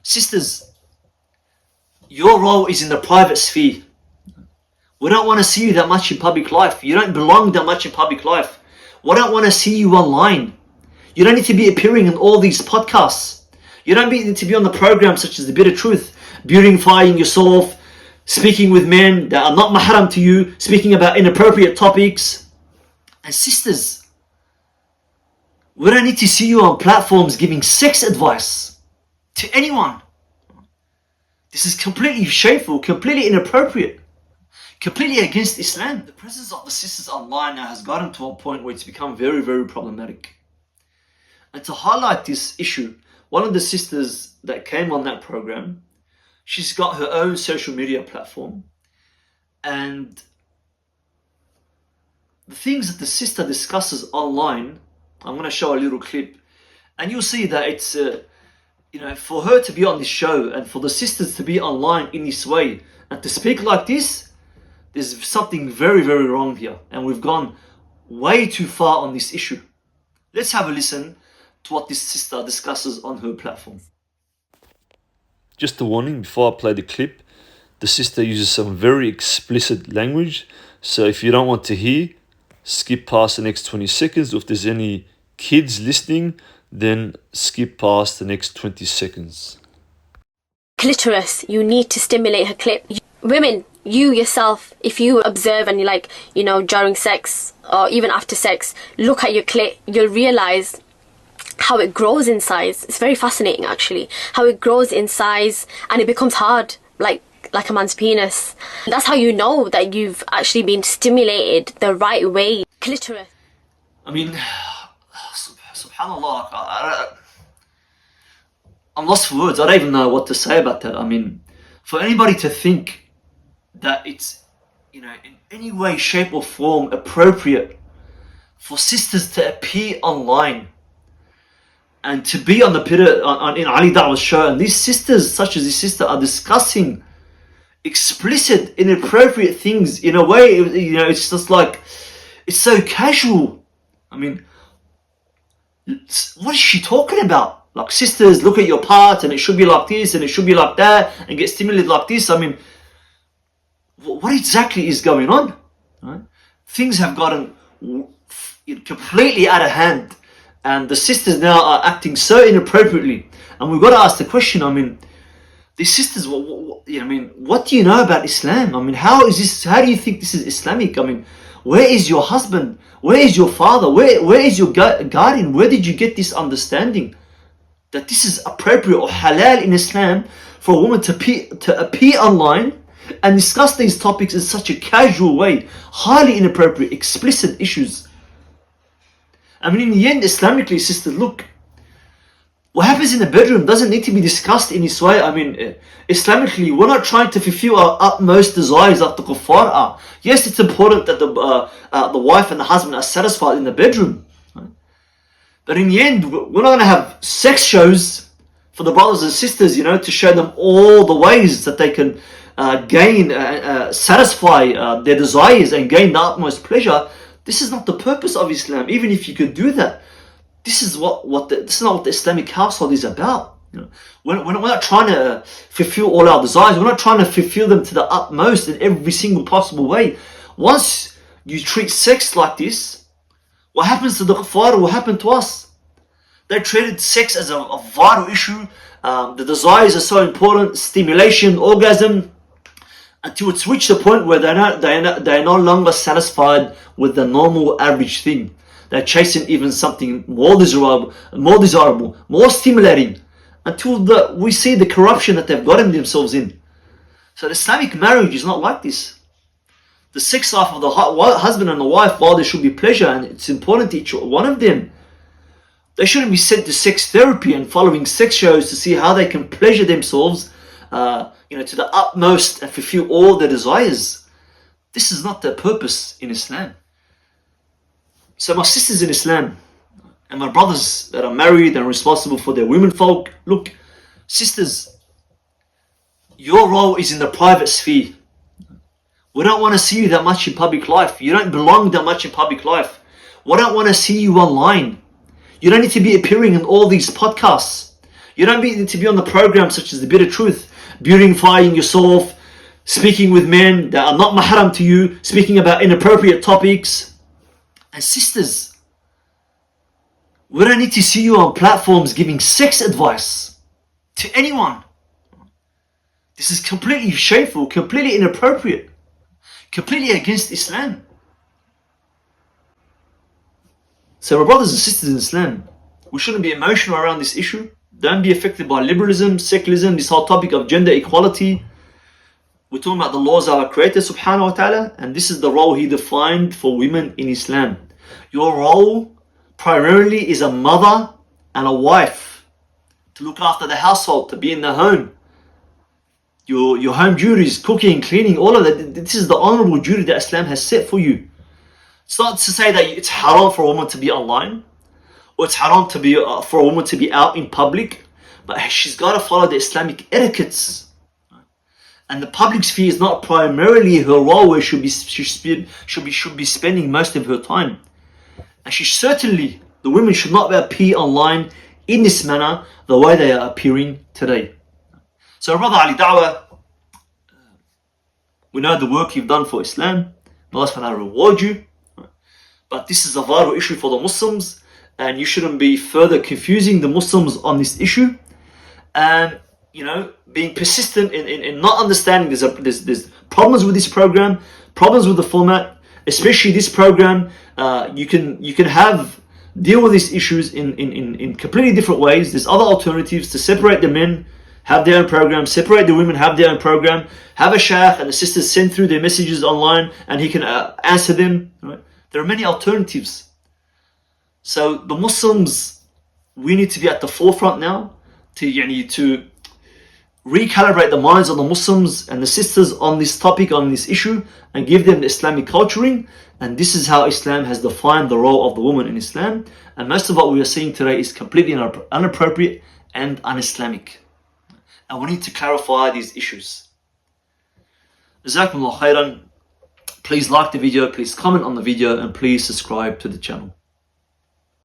Sisters, your role is in the private sphere. We don't want to see you that much in public life. You don't belong that much in public life. We don't want to see you online. You don't need to be appearing in all these podcasts. You don't need to be on the programs such as The Bitter Truth, beautifying yourself, speaking with men that are not mahram to you, speaking about inappropriate topics. And sisters, we don't need to see you on platforms giving sex advice to anyone. This is completely shameful, completely inappropriate, completely against Islam. The presence of the sisters online now has gotten to a point where it's become very, very problematic. And to highlight this issue, one of the sisters that came on that program, she's got her own social media platform. And the things that the sister discusses online, I'm going to show a little clip. And you'll see that it's, for her to be on this show and for the sisters to be online in this way and to speak like this, there's something very, very wrong here. And we've gone way too far on this issue. Let's have a listen to what this sister discusses on her platform. Just a warning before I play the clip, the sister uses some very explicit language. So if you don't want to hear, skip past the next 20 seconds. If there's any kids listening, then skip past the next 20 seconds. Clitoris, you need to stimulate her clit. Women, you yourself, if you observe and during sex or even after sex, look at your clit, you'll realize how it grows in size. It's very fascinating actually, how it grows in size and it becomes hard, like a man's penis. That's how you know that you've actually been stimulated the right way. Clitoris. I mean, subhanAllah, I'm lost for words. I don't even know what to say about that. I mean, for anybody to think that it's, in any way, shape or form appropriate for sisters to appear online and to be on the in Ali Dawah's show, and these sisters, such as this sister, are discussing explicit, inappropriate things in a way, it's just like, it's so casual. I mean, what is she talking about? Like, sisters, look at your part, and it should be like this, and it should be like that, and get stimulated like this. I mean, what exactly is going on? Right? Things have gotten completely out of hand. And the sisters now are acting so inappropriately. And we've got to ask the question, these sisters, what do you know about Islam? I mean, how do you think this is Islamic? I mean, where is your husband? Where is your father? Where is your guardian? Where did you get this understanding that this is appropriate or halal in Islam for a woman to appear online and discuss these topics in such a casual way, highly inappropriate, explicit issues? I mean, in the end, Islamically, sisters, look, what happens in the bedroom doesn't need to be discussed in this way. I mean, Islamically, we're not trying to fulfill our utmost desires like the kuffar are. Yes, it's important that the wife and the husband are satisfied in the bedroom. Right? But in the end, we're not going to have sex shows for the brothers and sisters, to show them all the ways that they can satisfy their desires and gain the utmost pleasure. This is not the purpose of Islam. Even if you could do that, this is this is not what the Islamic household is about. We're not trying to fulfill all our desires. We're not trying to fulfill them to the utmost in every single possible way. Once you treat sex like this, what happens to the kuffar will happen to us. They treated sex as a vital issue. The desires are so important, stimulation, orgasm, until it's reached a point where they're no longer satisfied with the normal average thing. They're chasing even something more desirable, more stimulating, until we see the corruption that they've gotten themselves in. So the Islamic marriage is not like this. The sex life of the husband and the wife, while there should be pleasure and it's important to each one of them, they shouldn't be sent to sex therapy and following sex shows to see how they can pleasure themselves to the utmost and fulfill all their desires. This is not the purpose in Islam. So my sisters in Islam and my brothers that are married and responsible for their women folk, look, sisters, your role is in the private sphere. We don't want to see you that much in public life. You don't belong that much in public life. We don't want to see you online. You don't need to be appearing in all these podcasts. You don't need to be on the programs such as The Bitter Truth, beautifying yourself, speaking with men that are not mahram to you, speaking about inappropriate topics. And sisters, we don't need to see you on platforms giving sex advice to anyone. This is completely shameful, completely inappropriate, completely against Islam. So my brothers and sisters in Islam, we shouldn't be emotional around this issue. Don't be affected by liberalism, secularism, this whole topic of gender equality. We're talking about the laws of our Creator subhanahu wa ta'ala, and this is the role He defined for women in Islam. Your role primarily is a mother and a wife, to look after the household, to be in the home. Your home duties, cooking, cleaning, all of that. This is the honorable duty that Islam has set for you. It's not to say that it's haram for a woman to be online, or it's haram to be for a woman to be out in public, but she's got to follow the Islamic etiquettes. And the public sphere is not primarily her role where she should be spending most of her time. And the women should not appear online in this manner, the way they are appearing today. So Brother Ali Dawah, we know the work you've done for Islam. May Allah subhanahu wa ta'ala reward you. But this is a vital issue for the Muslims, and you shouldn't be further confusing the Muslims on this issue. And being persistent in not understanding there's problems with this program, problems with the format, especially this program. You can deal with these issues in completely different ways. There's other alternatives to separate the men, have their own program, separate the women, have their own program, have a shaykh and the sisters send through their messages online and he can answer them. Right? There are many alternatives. So the Muslims, we need to be at the forefront now to recalibrate the minds of the Muslims and the sisters on this topic, on this issue, and give them the Islamic culturing. And this is how Islam has defined the role of the woman in Islam. And most of what we are seeing today is completely inappropriate and un-Islamic. And we need to clarify these issues. Jazakumullah khairan. Please like the video, please comment on the video, and please subscribe to the channel.